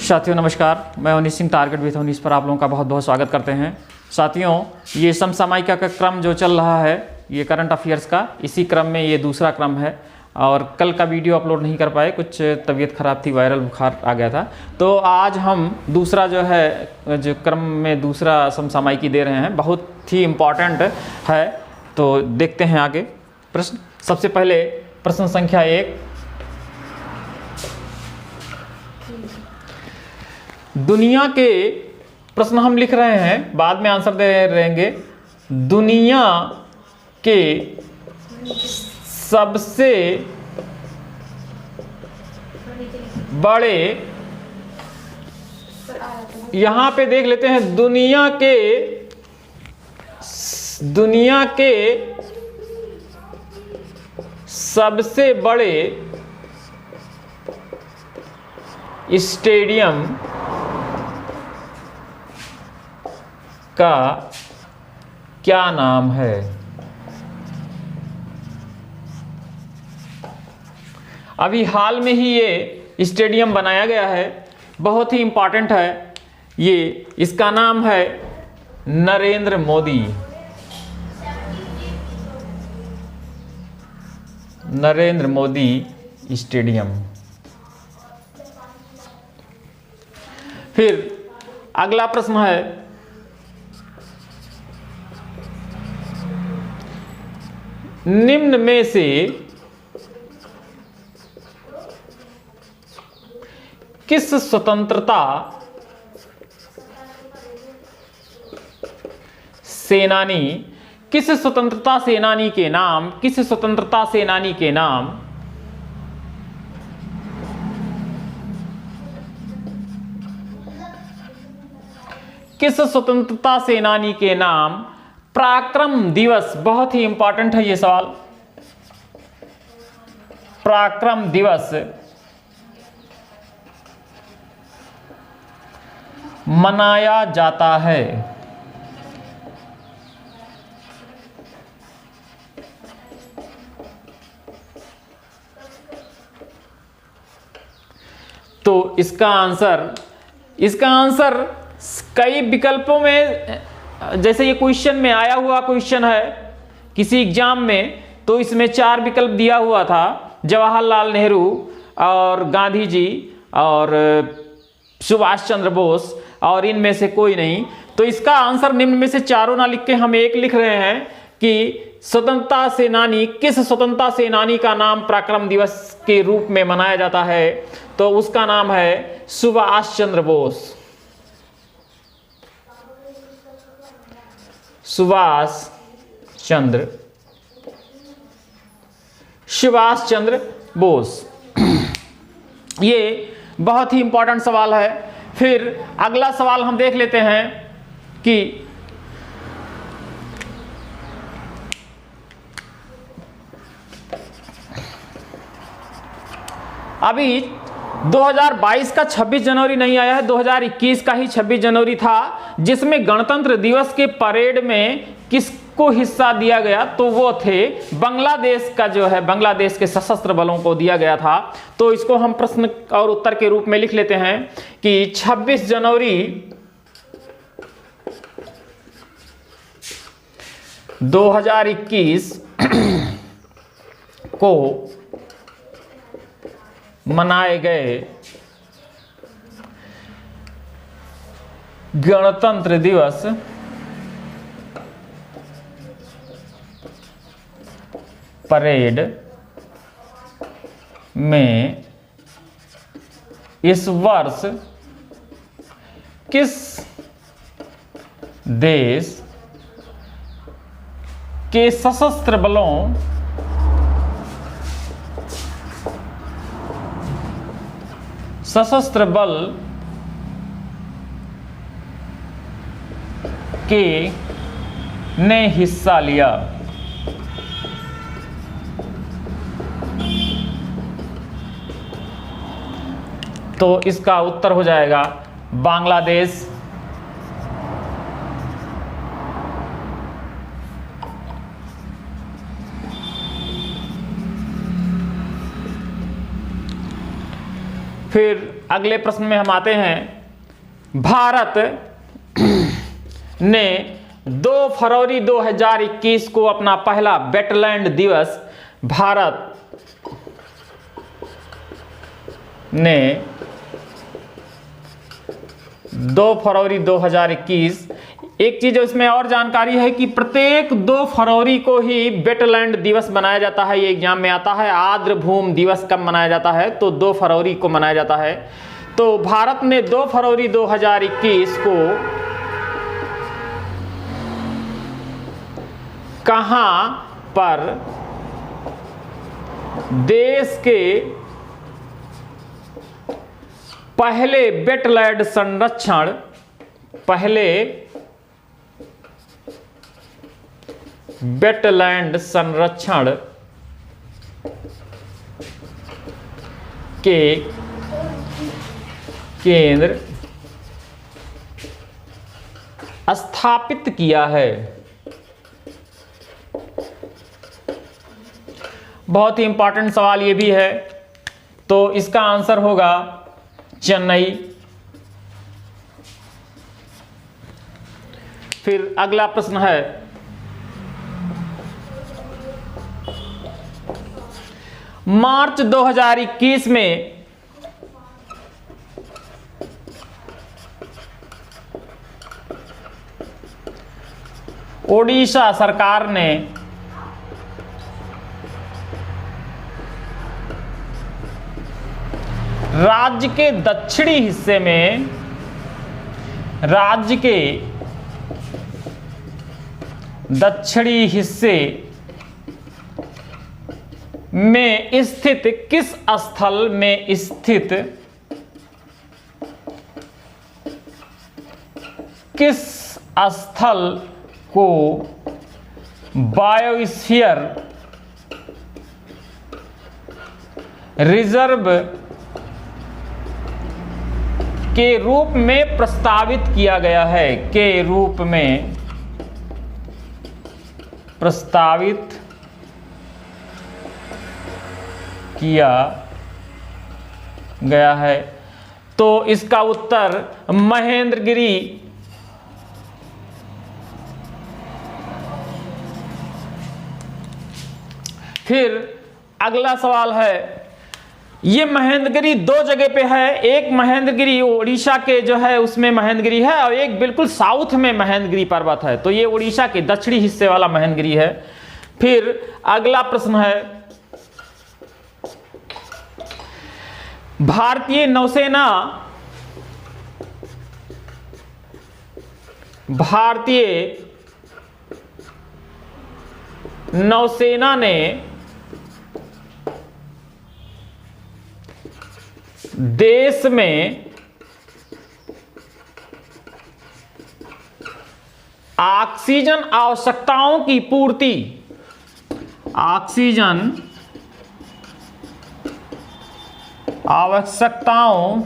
साथियों नमस्कार, मैं अवनीश सिंह टारगेट विथ अवनीश पर आप लोगों का बहुत बहुत स्वागत करते हैं। साथियों, ये समसामयिका का क्रम जो चल रहा है, ये करंट अफेयर्स का, इसी क्रम में ये दूसरा क्रम है। और कल का वीडियो अपलोड नहीं कर पाए, कुछ तबीयत ख़राब थी, वायरल बुखार आ गया था। तो आज हम दूसरा जो है जो क्रम में दूसरा समसामयिकी दे रहे हैं, बहुत ही इम्पॉर्टेंट है। तो देखते हैं आगे प्रश्न। सबसे पहले प्रश्न संख्या 1, दुनिया के प्रश्न हम लिख रहे हैं, बाद में आंसर दे रहेंगे। दुनिया के सबसे बड़े, यहां पे देख लेते हैं, दुनिया के सबसे बड़े स्टेडियम का क्या नाम है? अभी हाल में ही ये स्टेडियम बनाया गया है, बहुत ही इंपॉर्टेंट है ये। इसका नाम है नरेंद्र मोदी, नरेंद्र मोदी स्टेडियम। फिर अगला प्रश्न है, निम्न में से किस स्वतंत्रता सेनानी के नाम किस स्वतंत्रता सेनानी के नाम पराक्रम दिवस, बहुत ही इंपॉर्टेंट है ये सवाल, पराक्रम दिवस मनाया जाता है? तो इसका आंसर कई विकल्पों में, जैसे ये क्वेश्चन में आया हुआ क्वेश्चन है किसी एग्जाम में, तो इसमें 4 विकल्प दिया हुआ था, जवाहरलाल नेहरू और गांधी जी और सुभाष चंद्र बोस, और इनमें से कोई नहीं। तो इसका आंसर निम्न में से चारों ना लिख के हम एक लिख रहे हैं कि स्वतंत्रता सेनानी, किस स्वतंत्रता सेनानी का नाम पराक्रम दिवस के रूप में मनाया जाता है? तो उसका नाम है सुभाष चंद्र बोस, सुभाष चंद्र बोस। ये बहुत ही इंपॉर्टेंट सवाल है। फिर अगला सवाल हम देख लेते हैं कि अभी 2022 का 26 जनवरी नहीं आया है, 2021 का ही 26 जनवरी था, जिसमें गणतंत्र दिवस के परेड में किसको हिस्सा दिया गया? तो वो थे बांग्लादेश का, जो है बांग्लादेश के सशस्त्र बलों को दिया गया था। तो इसको हम प्रश्न और उत्तर के रूप में लिख लेते हैं कि 26 जनवरी 2021 को मनाए गए गणतंत्र दिवस परेड में इस वर्ष किस देश के सशस्त्र बल ने हिस्सा लिया? तो इसका उत्तर हो जाएगा बांग्लादेश। फिर अगले प्रश्न में हम आते हैं। भारत ने 2 फरवरी 2021 को अपना पहला वेटलैंड दिवस, भारत ने 2 फरवरी 2021, एक चीज इसमें और जानकारी है कि प्रत्येक 2 फरवरी को ही वेटलैंड दिवस मनाया जाता है। ये एग्जाम में आता है। आर्द्र भूमि दिवस कब मनाया जाता है? तो 2 फरवरी को मनाया जाता है। तो भारत ने 2 फरवरी 2021 को कहां पर देश के पहले वेटलैंड संरक्षण, पहले वेटलैंड संरक्षण के केंद्र स्थापित किया है? बहुत ही इंपॉर्टेंट सवाल ये भी है। तो इसका आंसर होगा चेन्नई। फिर अगला प्रश्न है, मार्च 2021 में ओडिशा सरकार ने राज्य के दक्षिणी हिस्से में, राज्य के दक्षिणी हिस्से में स्थित किस स्थल में स्थित किस स्थल को बायोस्फीयर रिजर्व के रूप में प्रस्तावित किया गया है? के रूप में प्रस्तावित किया गया है? तो इसका उत्तर महेंद्रगिरी। फिर अगला सवाल है, ये महेंद्रगिरी 2 जगह पे है। एक महेंद्रगिरी उड़ीसा के जो है उसमें महेंद्रगिरी है, और एक बिल्कुल साउथ में महेंद्रगिरी पर्वत है। तो ये उड़ीसा के दक्षिणी हिस्से वाला महेंद्रगिरी है। फिर अगला प्रश्न है, भारतीय नौसेना, भारतीय नौसेना ने देश में ऑक्सीजन आवश्यकताओं की पूर्ति, ऑक्सीजन आवश्यकताओं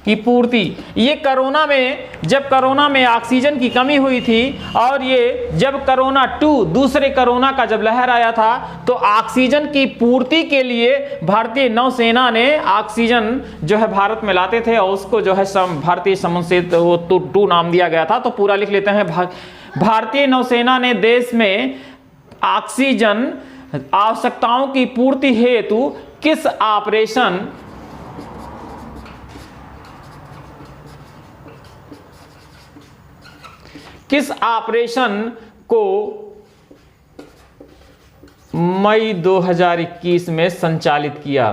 की पूर्ति, ये कोरोना में, जब कोरोना में ऑक्सीजन की कमी हुई थी, और ये जब कोरोना 2 दूसरे कोरोना का जब लहर आया था, तो ऑक्सीजन की पूर्ति के लिए भारतीय नौसेना ने ऑक्सीजन जो है भारत में लाते थे, और उसको जो है भारतीय समुद्र से वो 2 नाम दिया गया था। तो पूरा लिख लेते हैं, भारतीय नौसेना ने देश में ऑक्सीजन आवश्यकताओं की पूर्ति हेतु किस ऑपरेशन को मई 2021 में संचालित किया?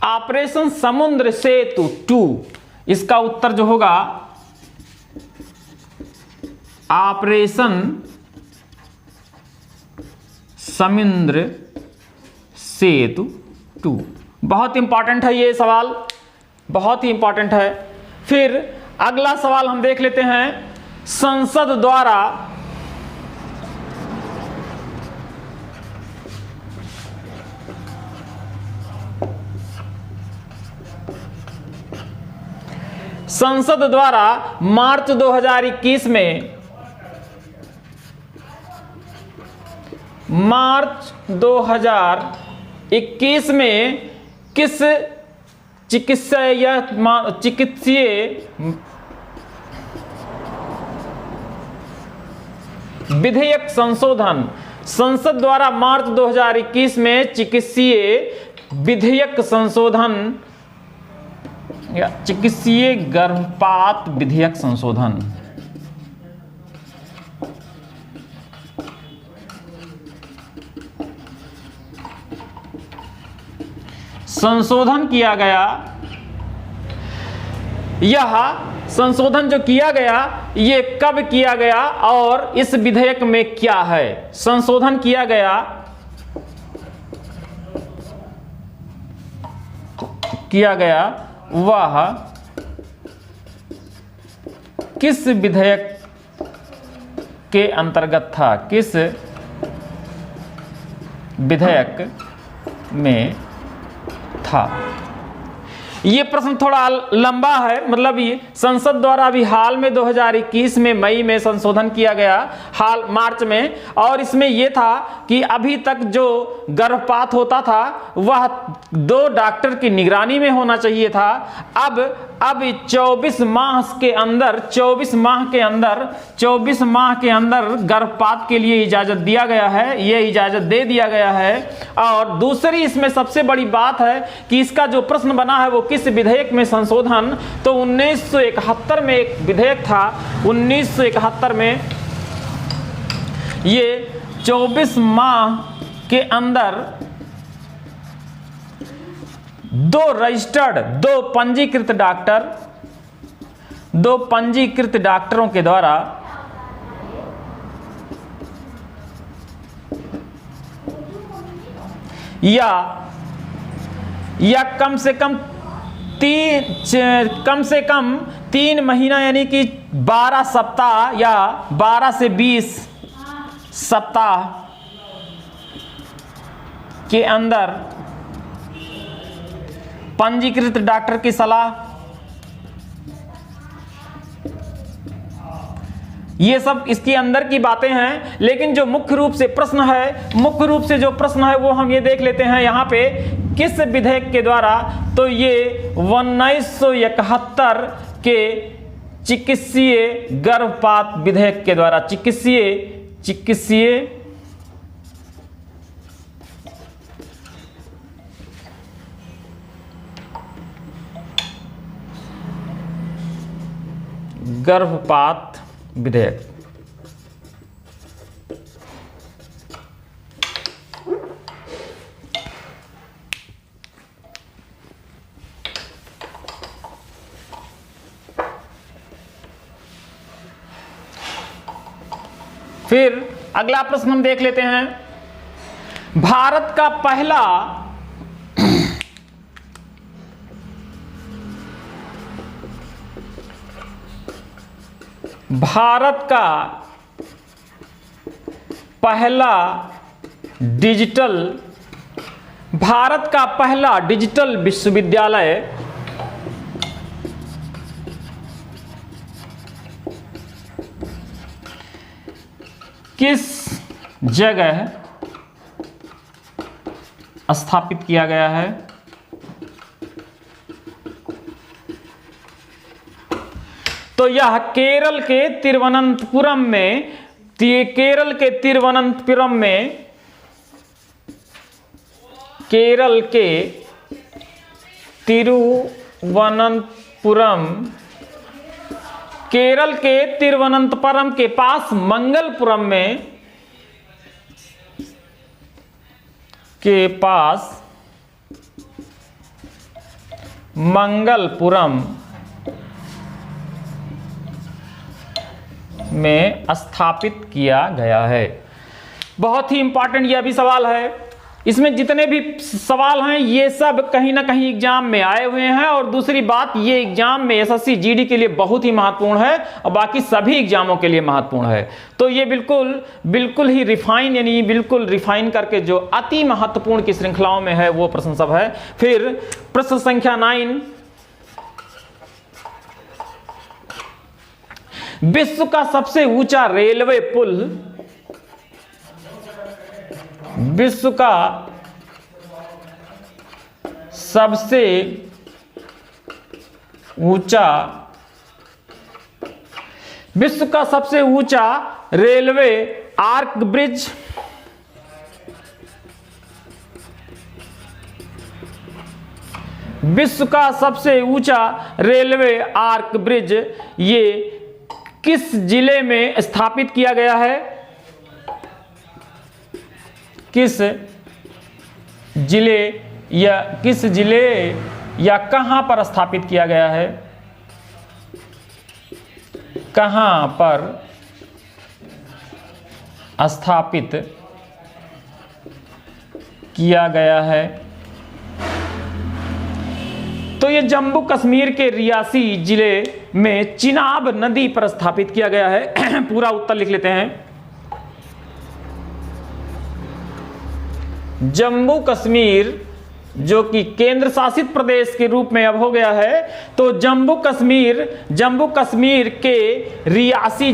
ऑपरेशन समुद्र सेतु 2। इसका उत्तर जो होगा ऑपरेशन समुद्र सेतु 2। बहुत इंपॉर्टेंट है ये सवाल, बहुत ही इंपॉर्टेंट है। फिर अगला सवाल हम देख लेते हैं, संसद द्वारा मार्च 2021 में मार्च 2021 में किस चिकित्सीय विधेयक संशोधन, संसद द्वारा मार्च 2021 में चिकित्सीय विधेयक संशोधन या चिकित्सीय गर्भपात विधेयक संशोधन, संशोधन किया गया। यह संशोधन जो किया गया ये कब किया गया और इस विधेयक में क्या है? संशोधन किया गया वह किस विधेयक के अंतर्गत था? किस विधेयक में था? ये प्रश्न थोड़ा लंबा है, मतलब ये संसद द्वारा अभी हाल में 2021 में मई में संशोधन किया गया, हाल मार्च में, और इसमें ये था कि अभी तक जो गर्भपात होता था वह 2 डॉक्टर की निगरानी में होना चाहिए था। अब 24 माह के अंदर गर्भपात के लिए इजाजत दिया गया है, ये इजाजत दे दिया गया है। और दूसरी इसमें सबसे बड़ी बात है कि इसका जो प्रश्न बना है वो किस विधेयक में संशोधन, तो 1971 में एक विधेयक था, 1971 में ये 24 माह के अंदर 2 पंजीकृत डॉक्टरों के द्वारा या कम से कम 3 महीना यानी कि 12 सप्ताह या 12 से 20 सप्ताह के अंदर पंजीकृत डॉक्टर की सलाह, ये सब इसके अंदर की बातें हैं। लेकिन जो मुख्य रूप से जो प्रश्न है वो हम ये देख लेते हैं यहाँ पे, किस विधेयक के द्वारा, तो ये 1971 के चिकित्सीय गर्भपात विधेयक के द्वारा, चिकित्सीय गर्भपात विधेयक। फिर अगला प्रश्न हम देख लेते हैं, भारत का पहला डिजिटल विश्वविद्यालय किस जगह स्थापित किया गया है? तो यह केरल के तिरुवनंतपुरम के पास मंगलपुरम में स्थापित किया गया है। बहुत ही इंपॉर्टेंट यह भी सवाल है। इसमें जितने भी सवाल हैं ये सब कहीं ना कहीं एग्जाम में आए हुए हैं, और दूसरी बात ये एग्जाम में एसएससी जीडी के लिए बहुत ही महत्वपूर्ण है और बाकी सभी एग्जामों के लिए महत्वपूर्ण है। तो ये बिल्कुल ही रिफाइन करके जो अति महत्वपूर्ण की श्रृंखलाओं में है वो प्रश्न सब है। फिर प्रश्न संख्या 9, विश्व का सबसे ऊंचा रेलवे पुल विश्व का सबसे ऊंचा रेलवे आर्क ब्रिज विश्व का सबसे ऊंचा रेलवे आर्क ब्रिज ये किस जिले में स्थापित किया गया है? किस जिले या कहां पर स्थापित किया गया है? कहां पर स्थापित किया गया है? तो ये जम्मू कश्मीर के रियासी जिले में चिनाब नदी पर स्थापित किया गया है। पूरा उत्तर लिख लेते हैं। जम्मू कश्मीर जो कि केंद्र शासित प्रदेश के रूप में अब हो गया है, तो जम्मू कश्मीर के रियासी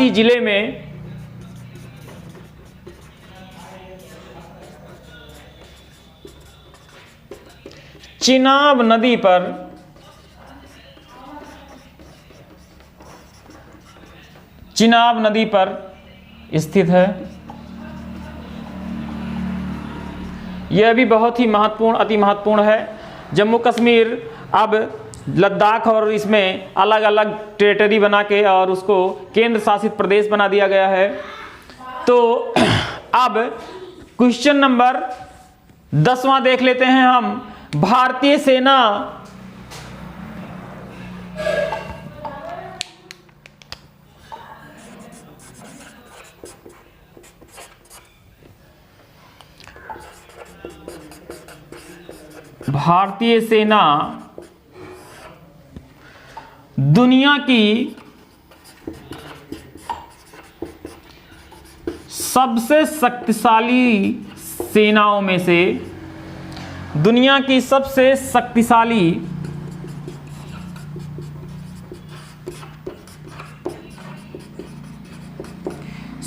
जिले में चिनाब नदी पर स्थित है। यह भी बहुत ही अति महत्वपूर्ण है। जम्मू कश्मीर अब लद्दाख और इसमें अलग अलग टेरिटरी बना के और उसको केंद्र शासित प्रदेश बना दिया गया है। तो अब क्वेश्चन नंबर 10वां देख लेते हैं हम। भारतीय सेना दुनिया की सबसे शक्तिशाली सेनाओं में से दुनिया की सबसे शक्तिशाली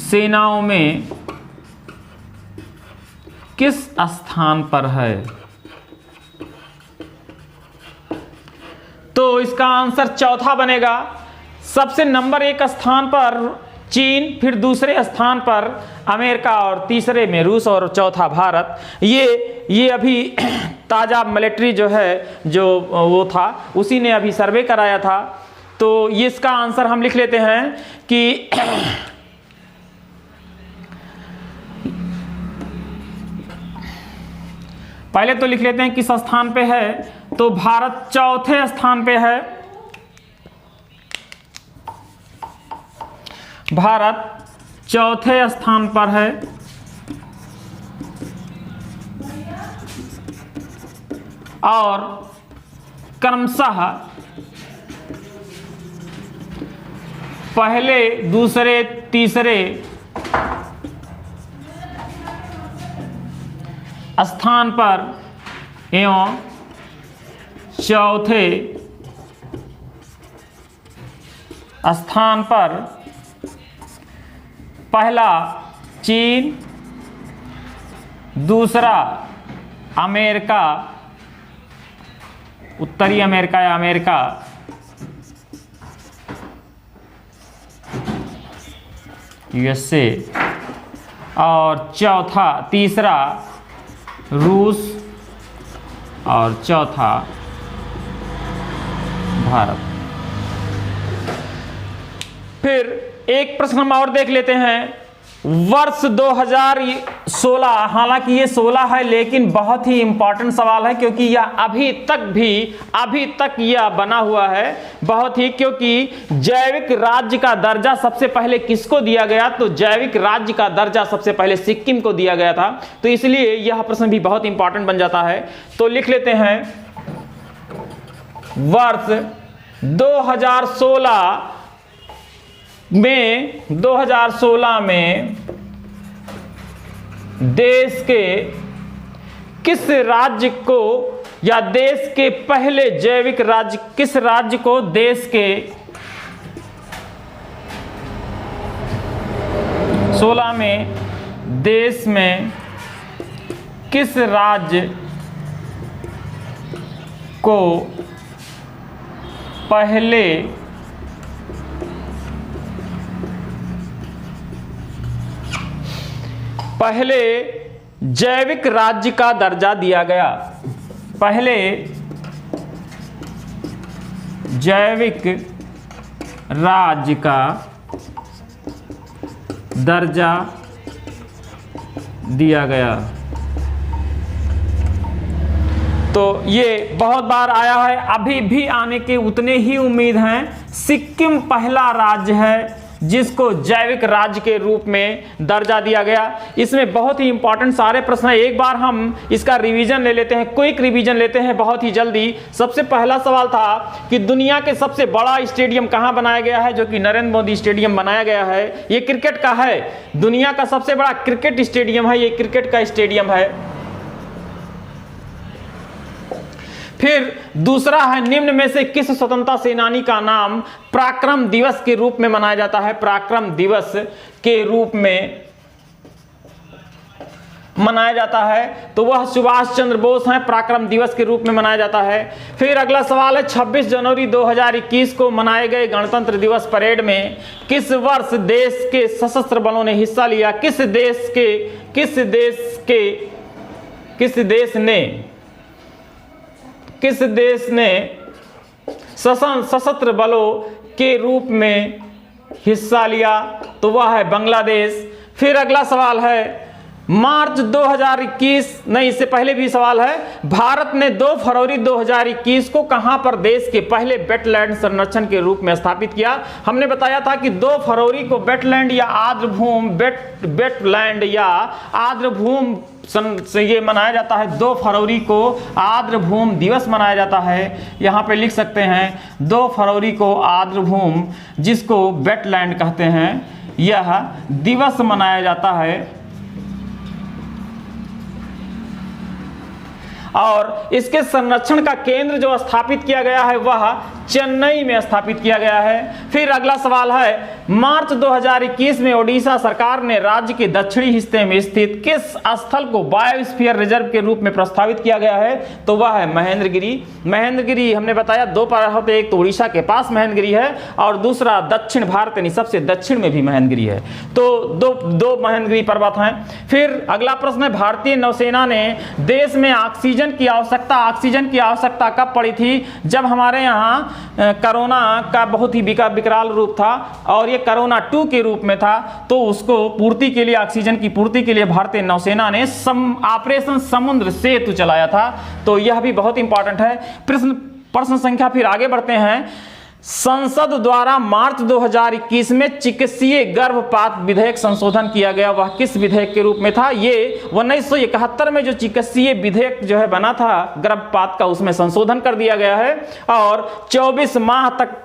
सेनाओं में किस स्थान पर है? तो इसका आंसर चौथा बनेगा। सबसे नंबर 1 स्थान पर चीन, फिर दूसरे स्थान पर अमेरिका और तीसरे में रूस और चौथा भारत। ये अभी ताज़ा मिलिट्री जो है जो वो था उसी ने अभी सर्वे कराया था। तो ये इसका आंसर हम लिख लेते हैं कि पहले तो लिख लेते हैं किस स्थान पे है। तो भारत चौथे स्थान पे है। भारत चौथे स्थान पर है। और क्रमशः पहले, दूसरे, तीसरे स्थान पर एवं चौथे स्थान पर पहला चीन, दूसरा अमेरिका, उत्तरी अमेरिका या अमेरिका, यूएसए, और तीसरा रूस और चौथा भारत। फिर एक प्रश्न हम और देख लेते हैं। वर्ष 2016, हालांकि ये 16 है लेकिन बहुत ही इंपॉर्टेंट सवाल है क्योंकि यह अभी तक यह बना हुआ है बहुत ही, क्योंकि जैविक राज्य का दर्जा सबसे पहले किसको दिया गया? तो जैविक राज्य का दर्जा सबसे पहले सिक्किम को दिया गया था। तो इसलिए यह प्रश्न भी बहुत इंपॉर्टेंट बन जाता है। तो लिख लेते हैं वर्ष 2016 में देश के किस राज्य को या देश के पहले जैविक राज्य किस राज्य को देश के 16 में देश में किस राज्य को पहले जैविक राज्य का दर्जा दिया गया? पहले जैविक राज्य का दर्जा दिया गया। तो ये बहुत बार आया है, अभी भी आने के उतने ही उम्मीद हैं। सिक्किम पहला राज्य है जिसको जैविक राज्य के रूप में दर्जा दिया गया। इसमें बहुत ही इंपॉर्टेंट सारे प्रश्न हैं, एक बार हम इसका रिवीजन ले लेते हैं, क्विक रिवीजन लेते हैं बहुत ही जल्दी। सबसे पहला सवाल था कि दुनिया के सबसे बड़ा स्टेडियम कहां बनाया गया है? जो कि नरेंद्र मोदी स्टेडियम बनाया गया है। ये क्रिकेट का है, दुनिया का सबसे बड़ा क्रिकेट स्टेडियम है, ये क्रिकेट का स्टेडियम है। फिर दूसरा है, निम्न में से किस स्वतंत्रता सेनानी का नाम पराक्रम दिवस के रूप में मनाया जाता है? पराक्रम दिवस के रूप में मनाया जाता है तो वह सुभाष चंद्र बोस हैं, पराक्रम दिवस के रूप में मनाया जाता है। फिर अगला सवाल है, 26 जनवरी 2021 को मनाए गए गणतंत्र दिवस परेड में किस वर्ष देश के सशस्त्र बलों ने हिस्सा लिया? किस देश ने सशस्त्र बलों के रूप में हिस्सा लिया? तो वह है बांग्लादेश। फिर अगला सवाल है, मार्च 2021 नहीं, इससे पहले भी सवाल है, भारत ने 2 फरवरी 2021 को कहां पर देश के पहले वेटलैंड संरक्षण के रूप में स्थापित किया? हमने बताया था कि 2 फरवरी को वेटलैंड या आर्द्रभूमि से ये मनाया जाता है। 2 फरवरी को आर्द्रभूमि दिवस मनाया जाता है। यहाँ पे लिख सकते हैं 2 फरवरी को आर्द्रभूमि, जिसको वेटलैंड कहते हैं, यह दिवस मनाया जाता है। और इसके संरक्षण का केंद्र जो स्थापित किया गया है वह चेन्नई में स्थापित किया गया है। फिर अगला सवाल है, मार्च 2021 में ओडिशा सरकार ने राज्य के दक्षिणी हिस्से में स्थित किस स्थल को बायोस्फीयर रिजर्व के रूप में प्रस्तावित किया गया है? तो वह है महेंद्रगिरी। महेंद्रगिरी हमने बताया 2 पर्वत, एक तो उड़ीसा के पास महेंद्रगिरी है और दूसरा दक्षिण भारत यानी सबसे दक्षिण में भी महेंद्रगिरी है। तो दो महेंद्रगिरी पर्वत हैं। फिर अगला प्रश्न है, भारतीय नौसेना ने देश में ऑक्सीजन की आवश्यकता कब पड़ी थी? जब हमारे यहाँ कोरोना का बहुत ही विकराल रूप था और ये कोरोना 2 के रूप में था, तो उसको पूर्ति के लिए, ऑक्सीजन की पूर्ति के लिए भारतीय नौसेना ने ऑपरेशन समुद्र सेतु चलाया था। तो यह भी बहुत इंपॉर्टेंट है। प्रश्न संख्या फिर आगे बढ़ते हैं। संसद द्वारा मार्च 2021 में चिकित्सीय गर्भपात विधेयक संशोधन किया गया, वह किस विधेयक के रूप में था? ये 1971 में जो चिकित्सीय विधेयक जो है बना था गर्भपात का, उसमें संशोधन कर दिया गया है। और 24 माह तक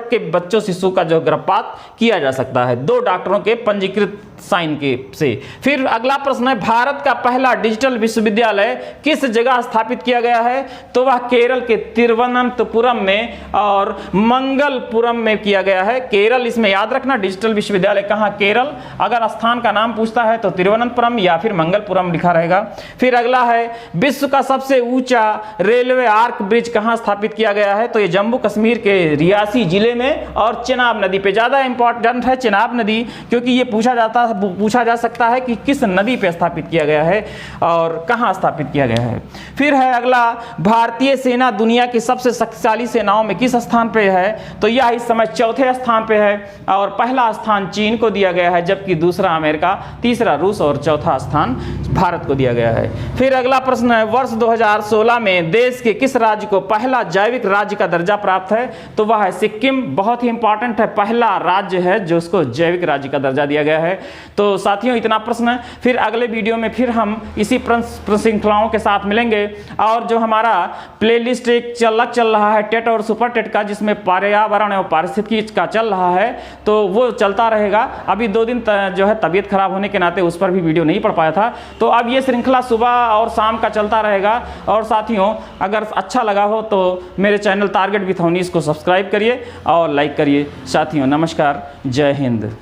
के बच्चों शिशु का जो गर्भपात किया जा सकता है 2 डॉक्टरों के पंजीकृत साइन के से। फिर अगला प्रश्न है, भारत का पहला डिजिटल विश्वविद्यालय किस जगह स्थापित किया गया है? तो वह केरल के तिरुवनंतपुरम में और मंगलपुरम में किया गया है। केरल, इसमें याद रखना, डिजिटल विश्वविद्यालय कहाँ? केरल। अगर स्थान का नाम पूछता है तो तिरुवनंतपुरम या फिर मंगलपुरम लिखा रहेगा। फिर अगला है, विश्व का सबसे ऊंचा रेलवे आर्क ब्रिज कहाँ स्थापित किया गया है? तो ये जम्मू कश्मीर के रियासी जिले में और चेनाब नदी पे। ज्यादा इंपॉर्टेंट है चेनाब नदी, क्योंकि ये पूछा जा सकता है कि किस नदी पे स्थापित किया गया है और कहां स्थापित किया गया है। फिर है अगला, भारतीय सेना दुनिया की सबसे शक्तिशाली सेनाओं में किस स्थान पे है? तो यह इस समय 4थे स्थान पे है और पहला स्थान चीन को दिया गया है, जबकि दूसरा अमेरिका, तीसरा रूस और चौथा स्थान भारत को दिया गया है। फिर अगला प्रश्न है, वर्ष 2016 में देश के किस राज्य को पहला जैविक राज्य का दर्जा प्राप्त है? तो वह है सिक्किम। बहुत ही इंपॉर्टेंट है, पहला राज्य है जो उसको जैविक राज्य का दर्जा दिया गया है। तो साथियों इतना प्रश्न है। फिर अगले वीडियो में फिर हम इसी श्रृंखलाओं के साथ मिलेंगे। और जो हमारा प्लेलिस्ट एक चल रहा है टेट और सुपर टेट का, जिसमें पर्यावरण और पारिस्थितिकी का चल रहा है, तो वो चलता रहेगा। अभी 2 दिन जो है तबीयत खराब होने के नाते उस पर भी वीडियो नहीं पढ़ पाया था, तो अब ये श्रृंखला सुबह और शाम का चलता रहेगा। और साथियों अगर अच्छा लगा हो तो मेरे चैनल टारगेट विथ हनीस को सब्सक्राइब करिए और लाइक करिए। साथियों नमस्कार, जय हिंद।